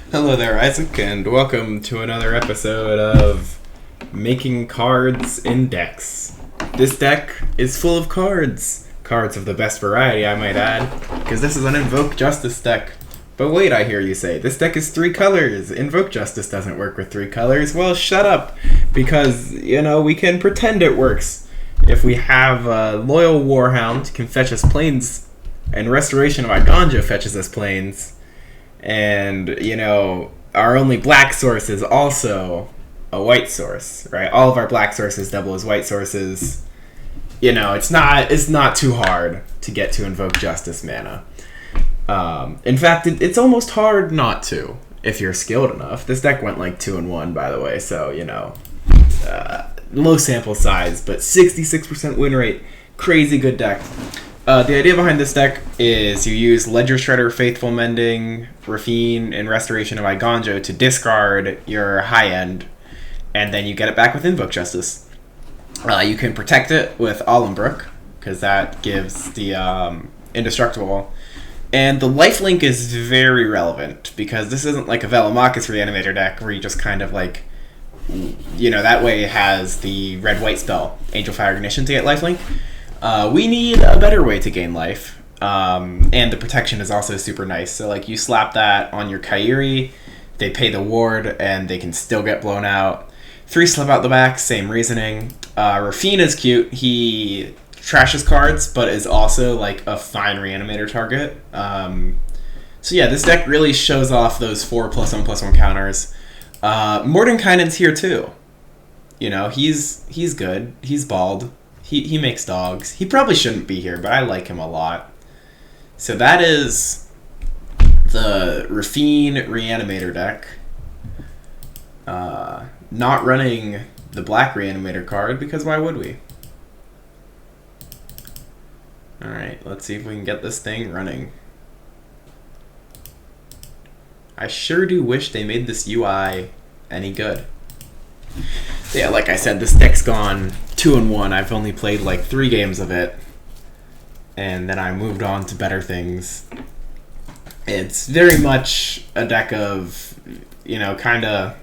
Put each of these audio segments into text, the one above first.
Hello there, Isaac, and welcome to another episode of Making Cards in Decks. This deck is full of cards. Cards of the best variety, I might add, because this is an Invoke Justice deck. But wait, I hear you say, this deck is 3 colors. Invoke Justice doesn't work with 3 colors. Well, shut up, because, we can pretend it works. If we have Loyal Warhound can fetch us planes, and Restoration of Iganja fetches us planes, and, our only black source is also a white source, right? All of our black sources double as white sources. It's not too hard to get to Invoke Justice mana. In fact, it's almost hard not to, if you're skilled enough. This deck went like 2-1, by the way, so, low sample size, but 66% win rate. Crazy good deck. The idea behind this deck is you use Ledger Shredder, Faithful Mending, Raffine, and Restoration of Iganja to discard your high end, and then you get it back with Invoke Justice. You can protect it with Alumbrook, because that gives the Indestructible. And the lifelink is very relevant, because this isn't like a Velomachus Reanimator deck where you just kind of like, that way it has the red-white spell, Angel Fire Ignition, to get lifelink. We need a better way to gain life, and the protection is also super nice. So, like, you slap that on your Kairi, they pay the ward, and they can still get blown out. 3 slip out the back, same reasoning. Raffine is cute. He trashes cards, but is also, like, a fine Reanimator target. So, yeah, this deck really shows off those 4+1/+1 counters. Mordenkainen's here, too. He's good. He's bald. He makes dogs. He probably shouldn't be here, but I like him a lot. So that is the Raffine Reanimator deck. Not running the black Reanimator card, because why would we? Alright, let's see if we can get this thing running. I sure do wish they made this UI any good. Yeah, like I said, this deck's gone 2-1. I've only played like 3 games of it, and then I moved on to better things. It's very much a deck of, kind of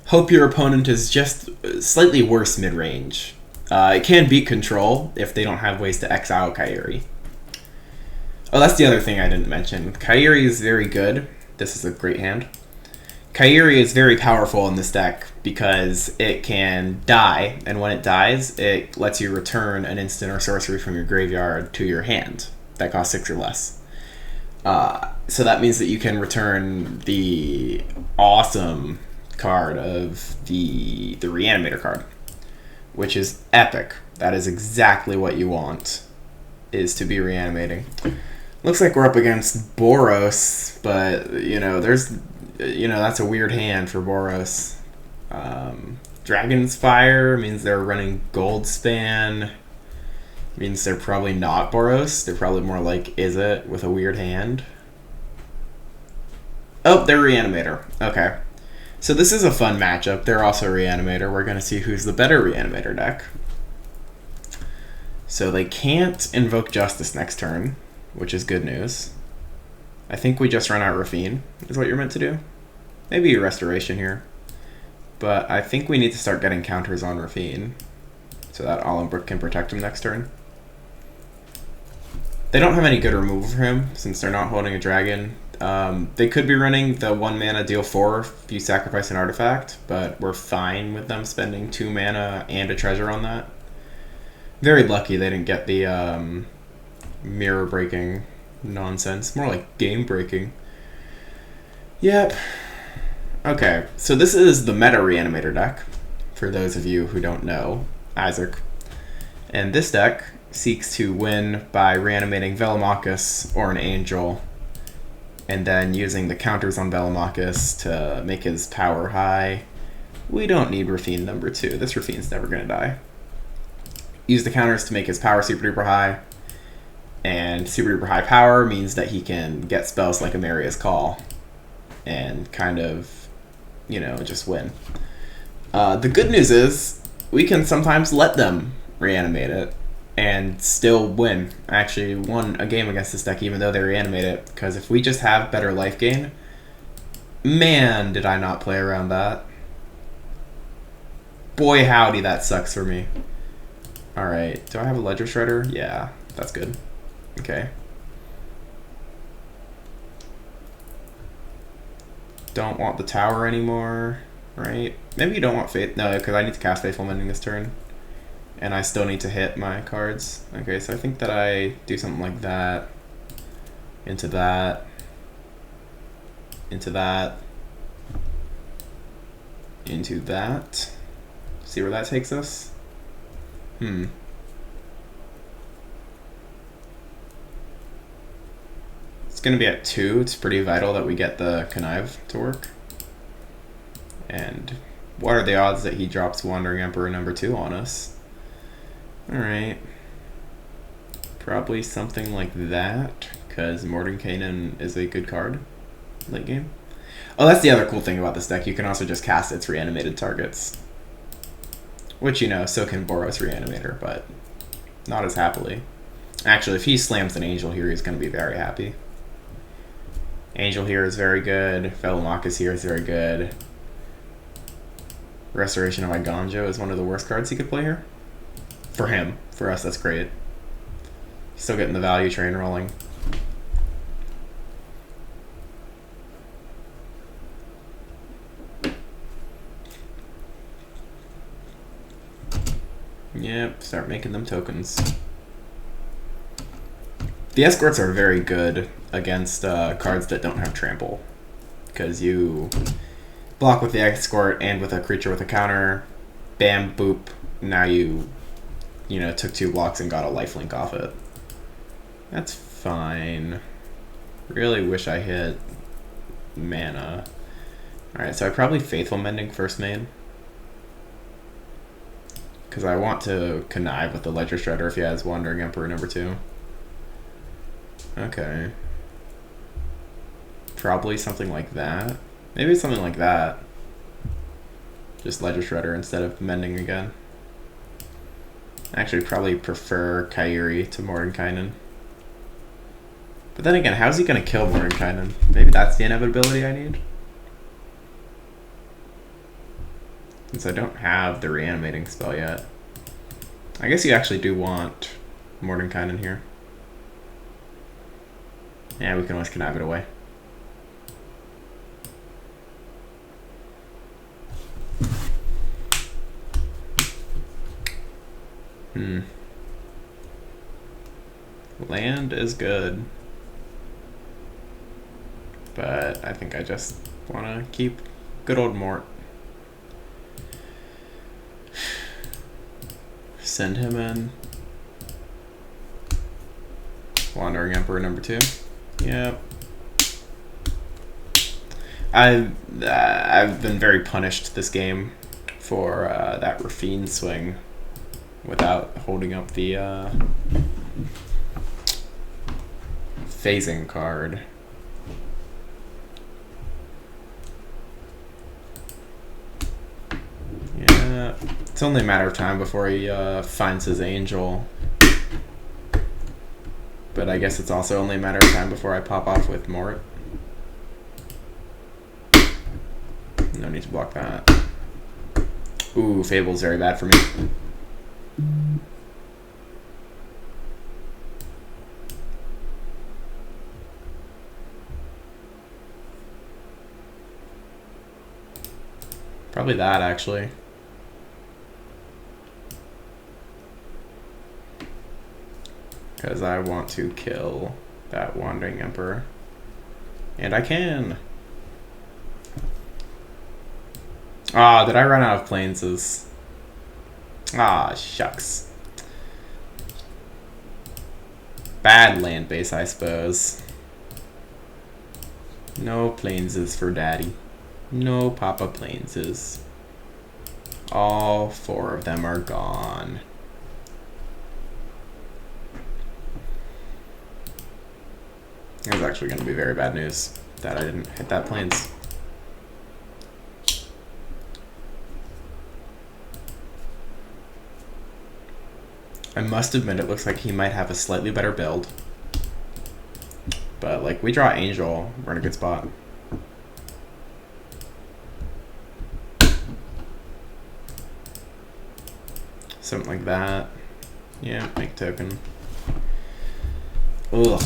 hope your opponent is just slightly worse mid-range. It can beat control if they don't have ways to exile Kairi. Oh, that's the other thing I didn't mention. Kairi is very good. This is a great hand. Kairi is very powerful in this deck because it can die, and when it dies, it lets you return an instant or sorcery from your graveyard to your hand that costs 6 or less. So that means that you can return the awesome card of the Reanimator card, which is epic. That is exactly what you want, is to be reanimating. Looks like we're up against Boros, but, that's a weird hand for Boros. Dragon's Fire means they're running Goldspan. Means they're probably not Boros. They're probably more like Izzet with a weird hand. Oh, they're Reanimator. Okay. So this is a fun matchup. They're also Reanimator. We're going to see who's the better Reanimator deck. So they can't Invoke Justice next turn, which is good news. I think we just run out Raffine, is what you're meant to do. Maybe a Restoration here. But I think we need to start getting counters on Raffine, so that Alumbrook can protect him next turn. They don't have any good removal for him, since they're not holding a dragon. They could be running the 1 mana deal 4 if you sacrifice an artifact, but we're fine with them spending 2 mana and a treasure on that. Very lucky they didn't get the mirror breaking nonsense. More like game breaking. Yep. Okay, so this is the meta Reanimator deck, for those of you who don't know, Isaac. And this deck seeks to win by reanimating Velomachus or an Angel, and then using the counters on Velomachus to make his power high. We don't need Raffine number 2. This Raffine's never going to die. Use the counters to make his power super duper high, and super duper high power means that he can get spells like Amaria's Call and kind of, just win. The good news is we can sometimes let them reanimate it and still win. I actually won a game against this deck even though they reanimate it, because if we just have better life gain, Man, did I not play around that. Boy, howdy, that sucks for me. Alright, do I have a Ledger Shredder? Yeah, that's good. Okay. Don't want the tower anymore, right? Maybe you don't want Faith. No, because I need to cast Faithful Mending this turn. And I still need to hit my cards. Okay, so I think that I do something like that. Into that. Into that. Into that. See where that takes us? It's going to be at 2. It's pretty vital that we get the Connive to work. And what are the odds that he drops Wandering Emperor number 2 on us? Alright. Probably something like that, because Mordenkainen is a good card late game. Oh, that's the other cool thing about this deck. You can also just cast its reanimated targets. Which, you know, so can Boros Reanimator, but not as happily. Actually, if he slams an Angel here, he's going to be very happy. Angel here is very good. Velomachus here is very good. Restoration of Iganjo is one of the worst cards he could play here. For him. For us, that's great. Still getting the value train rolling. Yep, start making them tokens. The escorts are very good against cards that don't have trample, because you block with the escort and with a creature with a counter, bam, boop, now you know, took 2 blocks and got a lifelink off it. That's fine. Really wish I hit mana. Alright, so I probably Faithful Mending first main, because I want to connive with the Ledger Shredder if he has Wandering Emperor number 2. Okay. Probably something like that. Maybe something like that. Just Ledger Shredder instead of Mending again. Actually, probably prefer Kairi to Mordenkainen. But then again, how's he going to kill Mordenkainen? Maybe that's the inevitability I need? Since I don't have the reanimating spell yet. I guess you actually do want Mordenkainen here. Yeah, we can always connive it away. Land is good. But I think I just want to keep good old Mort. Send him in. Wandering Emperor number 2. Yep. I've been very punished this game for that Raffine swing without holding up the phasing card. Yeah, it's only a matter of time before he finds his angel. But I guess it's also only a matter of time before I pop off with Mort. No need to block that. Ooh, Fable's very bad for me. Probably that, actually. Because I want to kill that Wandering Emperor. And I can! Ah, did I run out of planes? Ah, shucks. Bad land base, I suppose. No planeses for daddy. No Papa Planeses. All 4 of them are gone. It was actually going to be very bad news that I didn't hit that planes. I must admit it looks like he might have a slightly better build. But like, we draw Angel, we're in a good spot. Something like that. Yeah, make token. Ugh.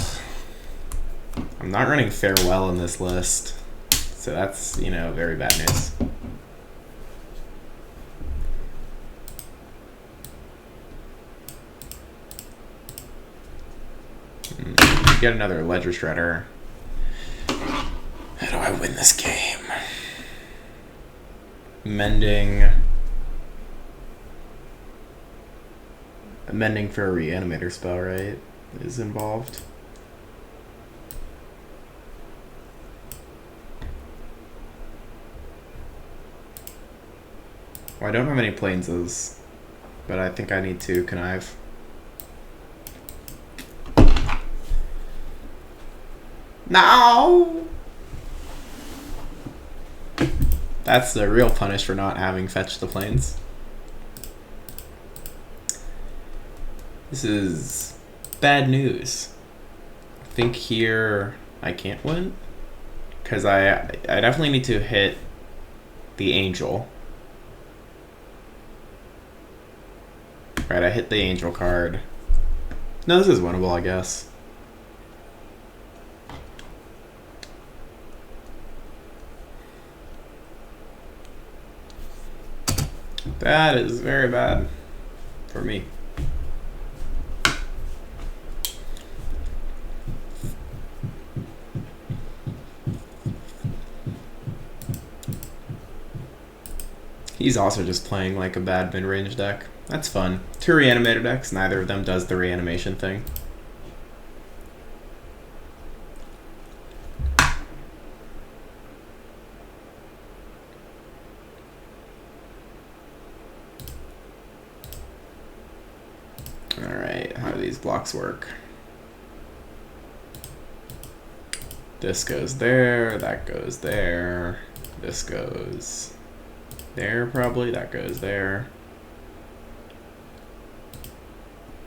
I'm not running Farewell in this list. So that's, you know, very bad news. Get another Ledger Shredder. How do I win this game? Mending for a Reanimator spell, right? Is involved. Well, I don't have any Planeses, but I think I need to connive. No! That's the real punish for not having fetched the planes. This is bad news. I think here I can't win, because I definitely need to hit the Angel. Right, I hit the Angel card. No, this is winnable, I guess. That is very bad for me. He's also just playing like a bad mid-range deck. That's fun. 2 Reanimator decks, neither of them does the reanimation thing. Alright, how do these blocks work? This goes there, that goes there, this goes there probably, that goes there.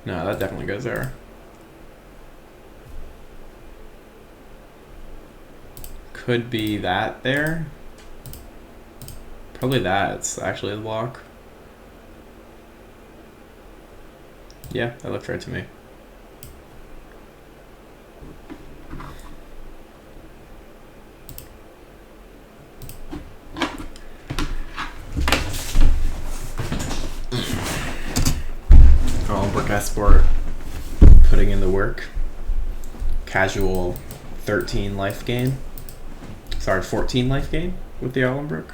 No, that definitely goes there. Could be that there. Probably that's actually the block. Yeah, that looks right to me. Sport, putting in the work. Casual 13 life gain. Sorry, 14 life gain with the Allenbrook.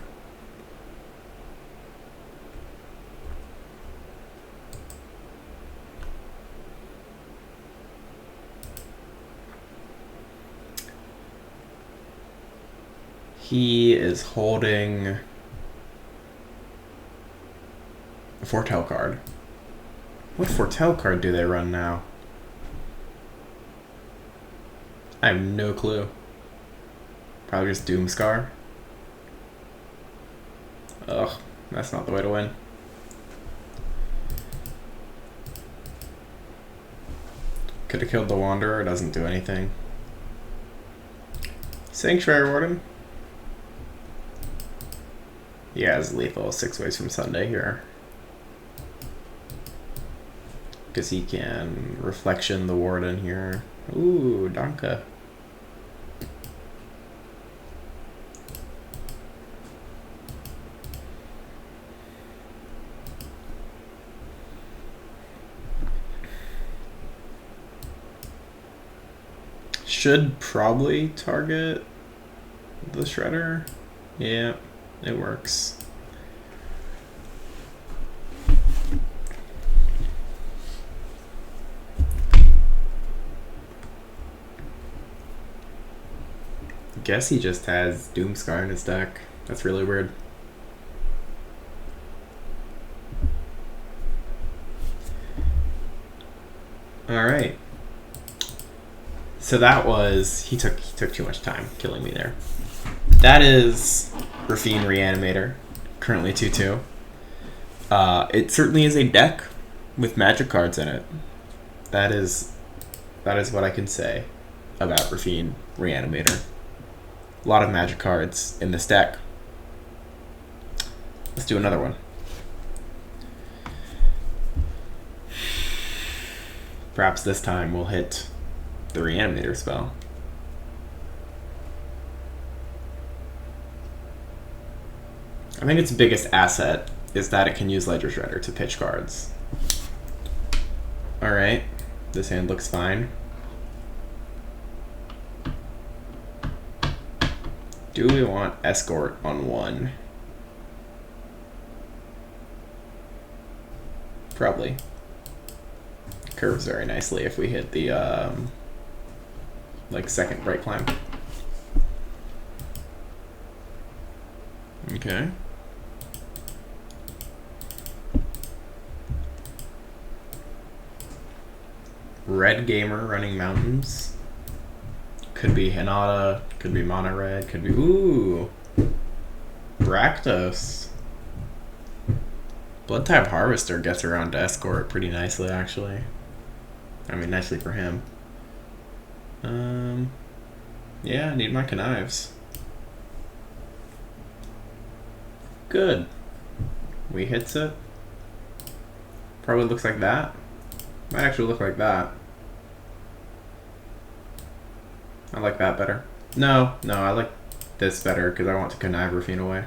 He is holding a Foretell card. What Foretell card do they run now? I have no clue. Probably just Doomscar. Ugh, that's not the way to win. Could have killed the Wanderer, it doesn't do anything. Sanctuary Warden. Yeah, it's lethal 6 ways from Sunday here. Because he can Reflection the Warden here. Ooh, Danka. Should probably target the Shredder. Yeah, it works. Guess he just has Doomscar in his deck. That's really weird. All right. So that was he took too much time killing me there. That is Raffine Reanimator, currently 2/2. It certainly is a deck with magic cards in it. That is what I can say about Raffine Reanimator. A lot of magic cards in this deck. Let's do another one. Perhaps this time we'll hit the Reanimator spell. I think its biggest asset is that it can use Ledger Shredder to pitch cards. Alright, this hand looks fine. Do we want Escort on 1? Probably. Curves very nicely if we hit the like second right climb. Okay. Red Gamer running mountains. Could be Hinata, could be Mono Red, could be ooh. Rakdos. Blood type Harvester gets around to Escort pretty nicely actually. I mean nicely for him. Yeah, I need my connives. Good. We hits it. Probably looks like that. Might actually look like that. I like that better. No, I like this better because I want to connive Raffine away.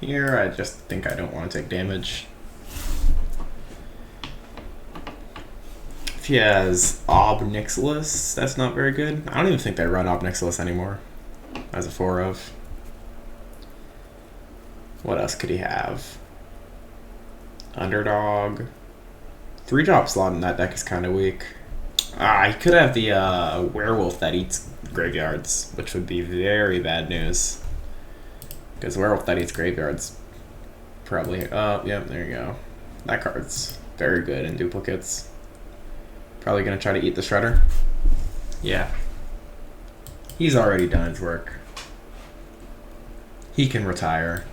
Here, I just think I don't want to take damage. If he has Ob-Nixilis, that's not very good. I don't even think they run Ob-Nixilis anymore as a 4 of. What else could he have? Underdog. 3-drop slot in that deck is kind of weak. He could have the werewolf that eats graveyards, which would be very bad news. Because werewolf that eats graveyards probably... Oh, yep, there you go. That card's very good in duplicates. Probably going to try to eat the Shredder. Yeah. He's already done his work. He can retire.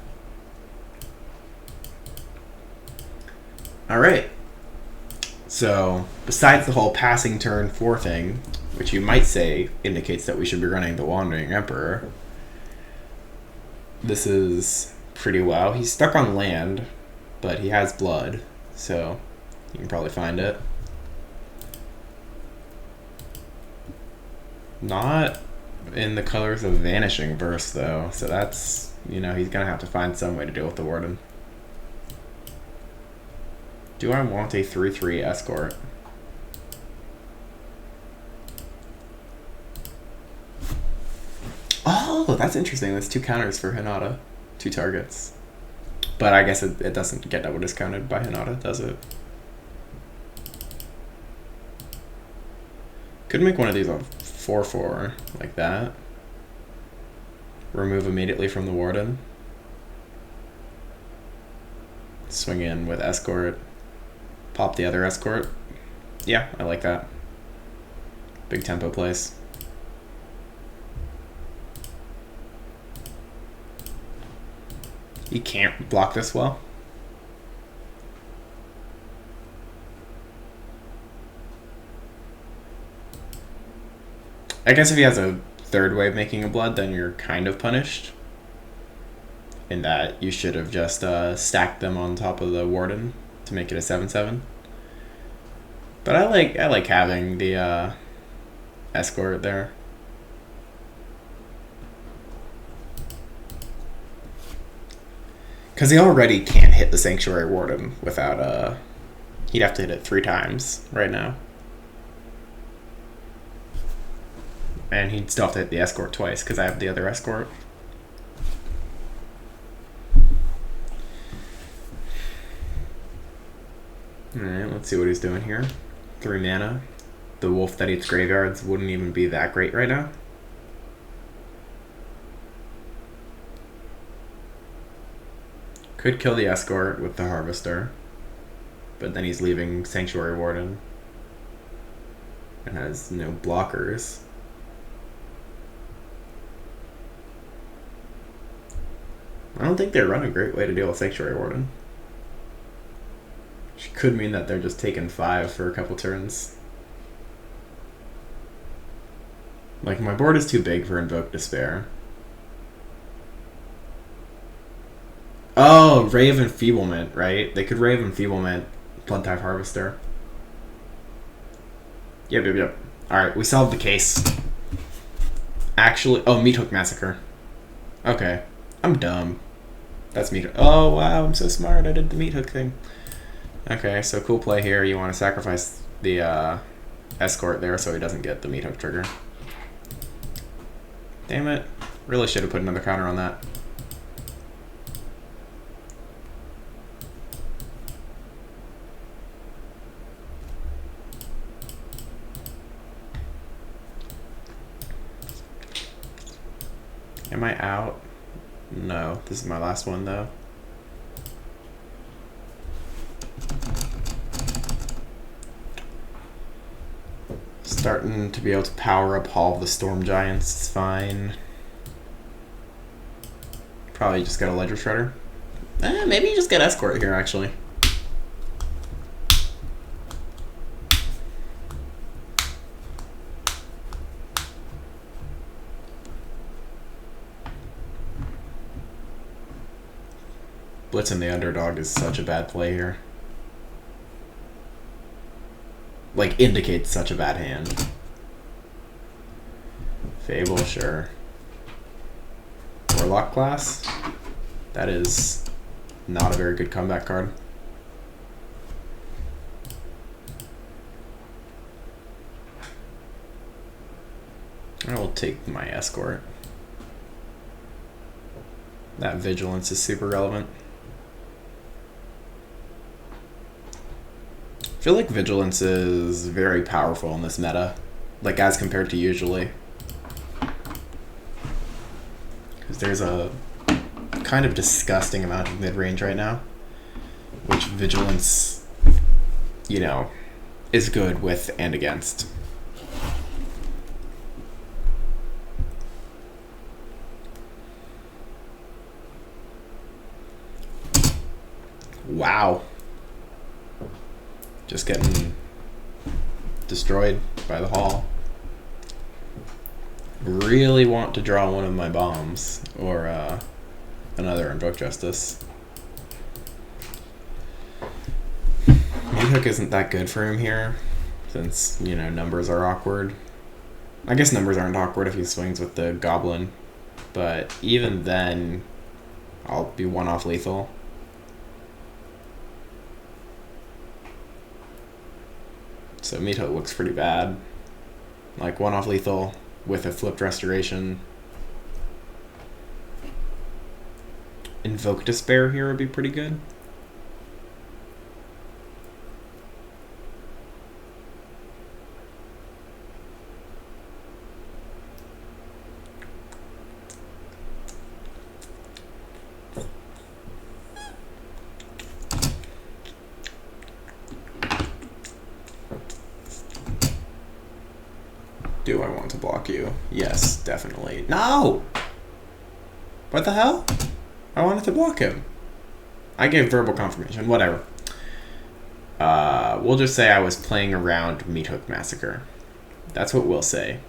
Alright. So, besides the whole passing turn 4 thing, which you might say indicates that we should be running the Wandering Emperor, this is pretty well. He's stuck on land, but he has blood, so you can probably find it. Not in the colors of Vanishing Burst, though, so that's, you know, he's going to have to find some way to deal with the Warden. Do I want a 3/3 Escort? Oh, that's interesting. That's 2 counters for Hinata. 2 targets. But I guess it doesn't get double discounted by Hinata, does it? Could make one of these a 4/4, like that. Remove immediately from the Warden. Swing in with Escort. Pop the other Escort. Yeah, I like that. Big tempo plays. You can't block this well. I guess if he has a 3rd wave making a blood, then you're kind of punished. In that you should have just stacked them on top of the Warden to make it a 7/7. But I like having the Escort there. Because he already can't hit the Sanctuary Warden without he'd have to hit it 3 times right now. And he'd still have to hit the Escort twice because I have the other Escort. Alright, let's see what he's doing here. 3 mana. The wolf that eats graveyards wouldn't even be that great right now. Could kill the Escort with the Harvester. But then he's leaving Sanctuary Warden. And has no blockers. I don't think they run a great way to deal with Sanctuary Warden. Could mean that they're just taking 5 for a couple turns. Like, my board is too big for Invoke Despair. Oh, Ray of Enfeeblement, right? They could Ray of Enfeeblement, Bloodtithe Harvester. Yep. Alright, we solved the case. Actually, oh, Meathook Massacre. Okay, I'm dumb. That's Meathook. Oh, wow, I'm so smart. I did the Meathook thing. Okay, so cool play here. You want to sacrifice the escort there so he doesn't get the Meathook trigger. Damn it. Really should have put another counter on that. Am I out? No. This is my last one, though. Starting to be able to power up Hall of the Storm Giants. It's fine. Probably just got a Ledger Shredder. Maybe you just get Escort here, actually. Blitzing the underdog is such a bad play here. Like, indicates such a bad hand. Fable, sure. Warlock class? That is not a very good comeback card. I will take my escort. That vigilance is super relevant. I feel like vigilance is very powerful in this meta, like as compared to usually. Because there's a kind of disgusting amount of mid-range right now, which vigilance, you know, is good with and against. Wow. Just getting destroyed by the Hall. Really want to draw one of my bombs or another Invoke Justice. Meathook isn't that good for him here since, you know, numbers are awkward. I guess numbers aren't awkward if he swings with the Goblin, but even then I'll be one off lethal. So Meathook looks pretty bad. Like one off lethal with a flipped restoration. Invoke Despair here would be pretty good. Do I want to block you? Yes, definitely. No! What the hell? I wanted to block him. I gave verbal confirmation. Whatever. We'll just say I was playing around Meathook Massacre. That's what we'll say.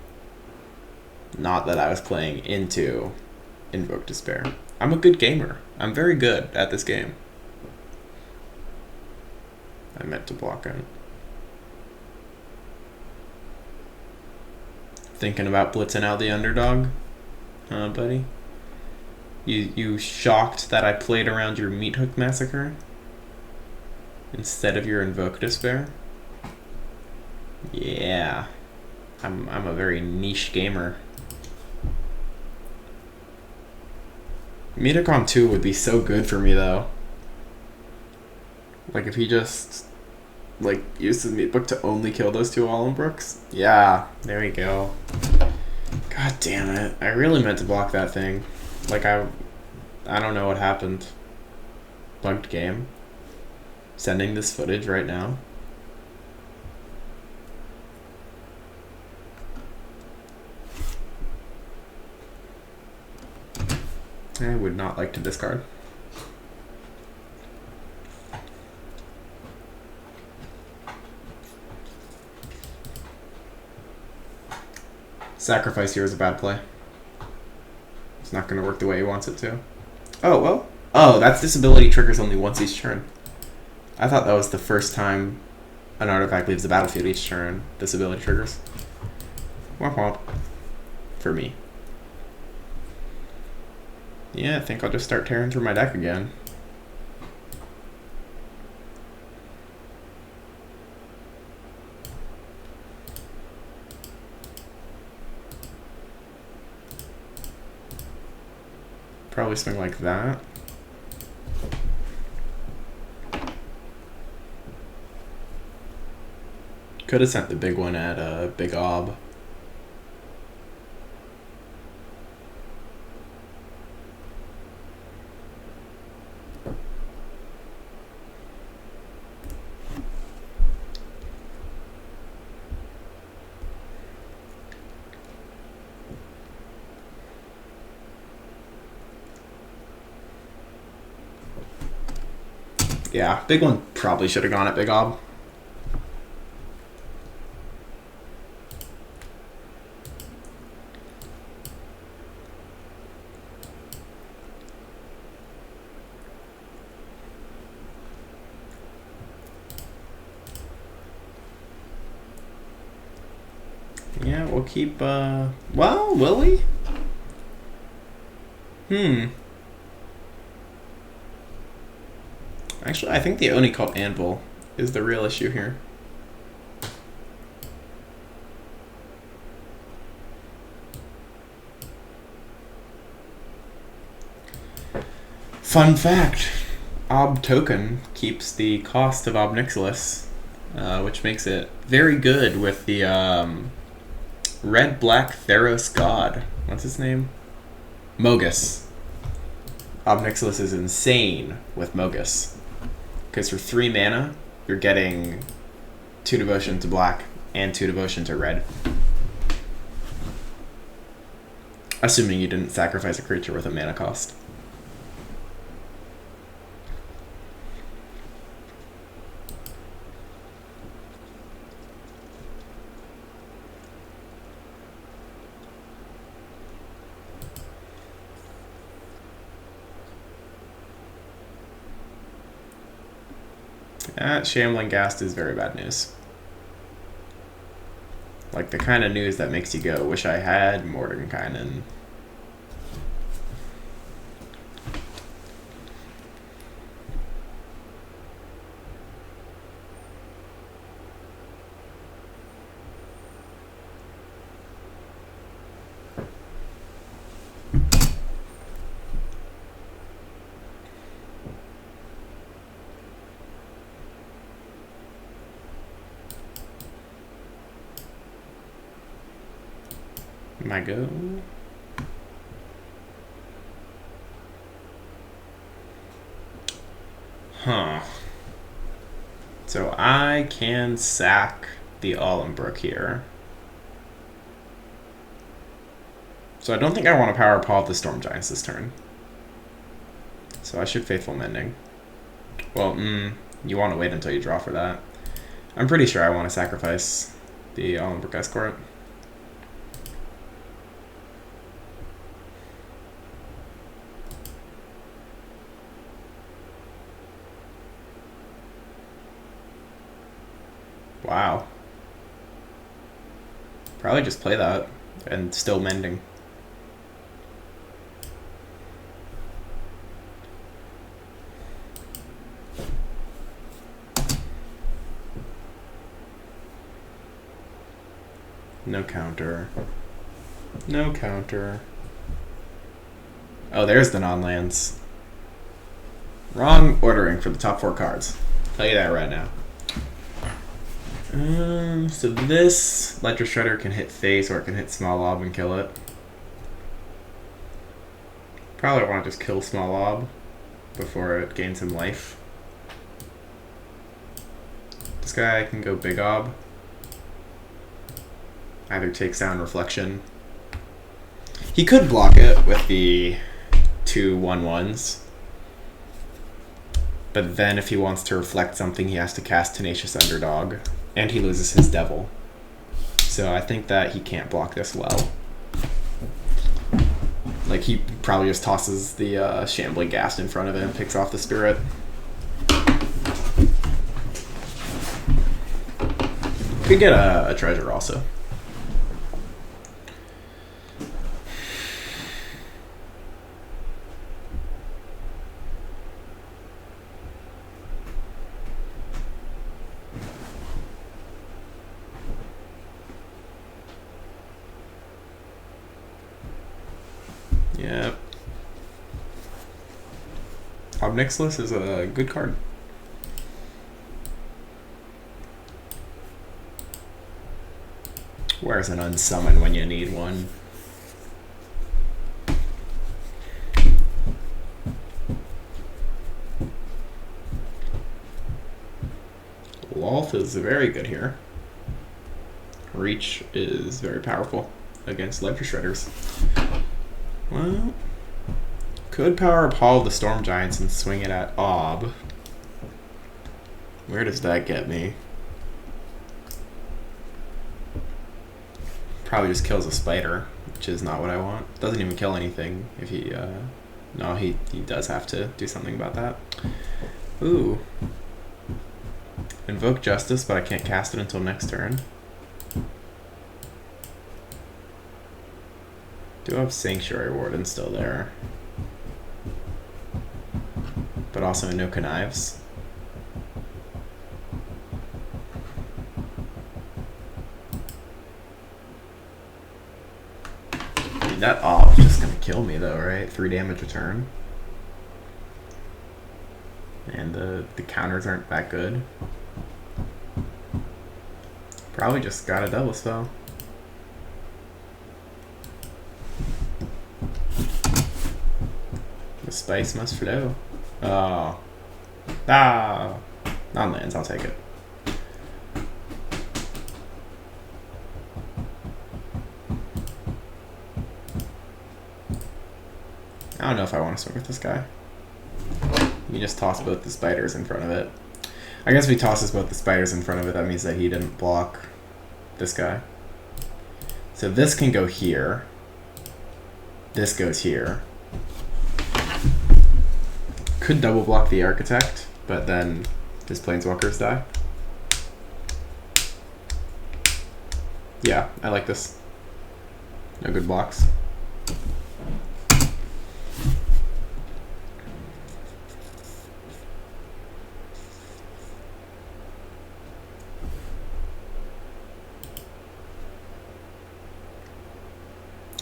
Not that I was playing into Invoke Despair. I'm a good gamer. I'm very good at this game. I meant to block him. Thinking about blitzing out the underdog? Huh, buddy? You shocked that I played around your Meathook Massacre? Instead of your Invoke Despair? Yeah. I'm a very niche gamer. Metacom 2 would be so good for me though. Like if he just like uses Meatbook to only kill those two Allenbrooks. Yeah, there we go. God damn it. I really meant to block that thing. Like I don't know what happened. Bugged game. Sending this footage right now. I would not like to discard. Sacrifice here is a bad play. It's not going to work the way he wants it to. Oh, well. Oh, that's disability triggers only once each turn. I thought that was the first time an artifact leaves the battlefield each turn. Disability triggers. Womp womp. For me. Yeah, I think I'll just start tearing through my deck again. Probably something like that. Could have sent the big one at a big ob. Yeah, big one probably should have gone at big ob. Yeah, we'll keep, well, will we? Actually, I think the Oni called Anvil is the real issue here. Fun fact, Ob token keeps the cost of Ob Nixilis, which makes it very good with the red-black Theros god. What's his name? Mogus. Ob Nixilis is insane with Mogus. Because for 3 mana, you're getting 2 devotion to black and 2 devotion to red. Assuming you didn't sacrifice a creature with a mana cost. That Shambling Ghast is very bad news. Like the kind of news that makes you go, wish I had Mordenkainen. My go. Huh. So I can sack the Allenbrook here. So I don't think I want to power Paw the Storm Giants this turn. So I should Faithful Mending. Well, you want to wait until you draw for that. I'm pretty sure I want to sacrifice the Allenbrook Escort. Wow. Probably just play that and still mending. No counter. No counter. Oh, there's the non-lands. Wrong ordering for the top 4 cards. Tell you that right now. So this Ledger Shredder can hit face or it can hit Small Lob and kill it. Probably want to just kill Small Lob before it gains some life. This guy can go Big Ob. Either take Sound Reflection. He could block it with the 2 1/1s. But then if he wants to reflect something, he has to cast Tenacious Underdog. And he loses his Devil. So I think that he can't block this well. Like, he probably just tosses the Shambling Ghast in front of it and picks off the spirit. Could get a treasure also. Yep. Obnixilis is a good card. Where's an unsummon when you need one? Lolth is very good here. Reach is very powerful against Ledger Shredders. Well, could power up Hall of the Storm Giants and swing it at Ob. Where does that get me? Probably just kills a spider, which is not what I want. Doesn't even kill anything if he, no, he does have to do something about that. Ooh. Invoke Justice, but I can't cast it until next turn. Do have Sanctuary Warden still there. But also no Connives. That off just gonna kill me though, right? 3 damage return. And the counters aren't that good. Probably just got a double spell. The spice must flow. Oh. Ah! Non-lands, I'll take it. I don't know if I want to swing with this guy. You just toss both the spiders in front of it. I guess if he tosses both the spiders in front of it, that means that he didn't block this guy. So this can go here. This goes here. Could double block the Architect, but then his Planeswalkers die. Yeah, I like this. No good blocks.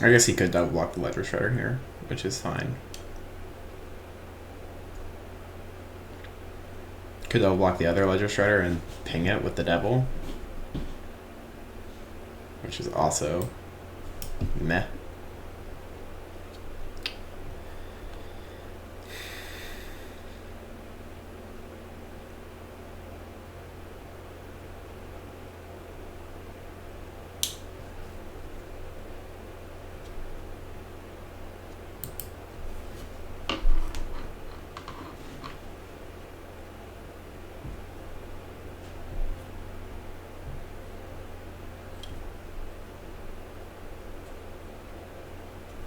I guess he could double block the Ledger Shredder here, which is fine. Could double block the other Ledger Shredder and ping it with the Devil, which is also meh.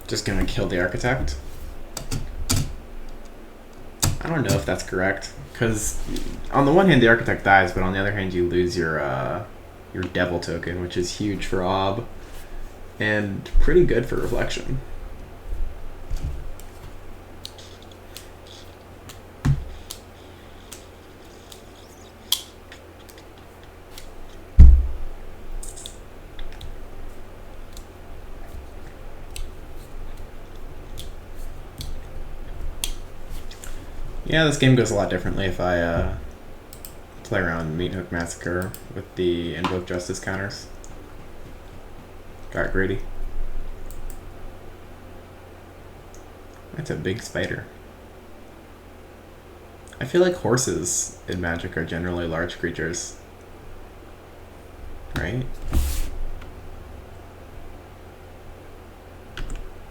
Just gonna kill the Architect. I don't know if that's correct, because on the one hand the Architect dies, but on the other hand you lose your Devil token, which is huge for Ob and pretty good for Reflection. Yeah, this game goes a lot differently if I play around Meat Hook Massacre with the Invoke Justice counters. Got greedy. That's a big spider. I feel like horses in Magic are generally large creatures. Right?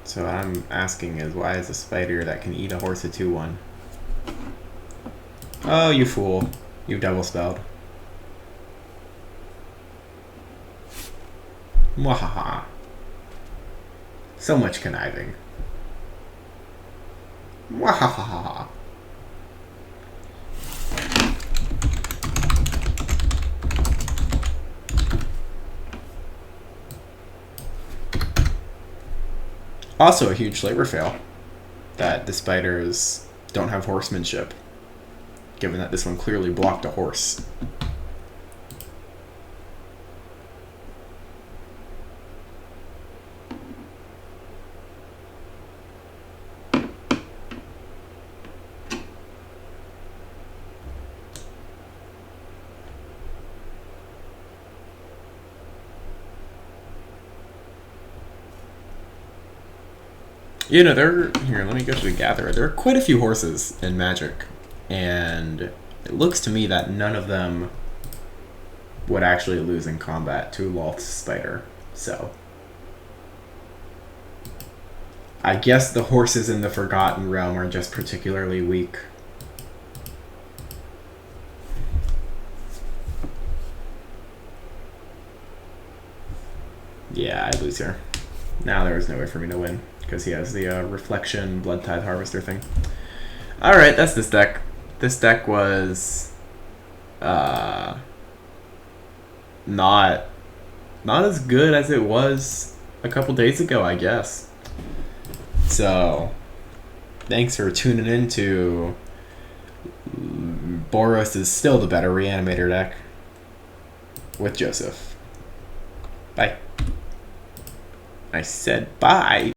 So what I'm asking is, why is a spider that can eat a horse a 2/1? Oh, you fool. You double spelled. . So much conniving. Wahahaha. Also a huge flavor fail that the spiders don't have horsemanship, given that this one clearly blocked a horse. You know, here, let me go to the gatherer. There are quite a few horses in Magic, and it looks to me that none of them would actually lose in combat to Loth's Spider. So I guess the horses in the Forgotten Realm are just particularly weak. Yeah, I lose here. Now there is no way for me to win, because he has the Reflection Blood Tithe Harvester thing. Alright, that's this deck. This deck was not as good as it was a couple days ago, I guess. So, thanks for tuning in to Boros is still the better Reanimator deck with Joseph. Bye. I said bye.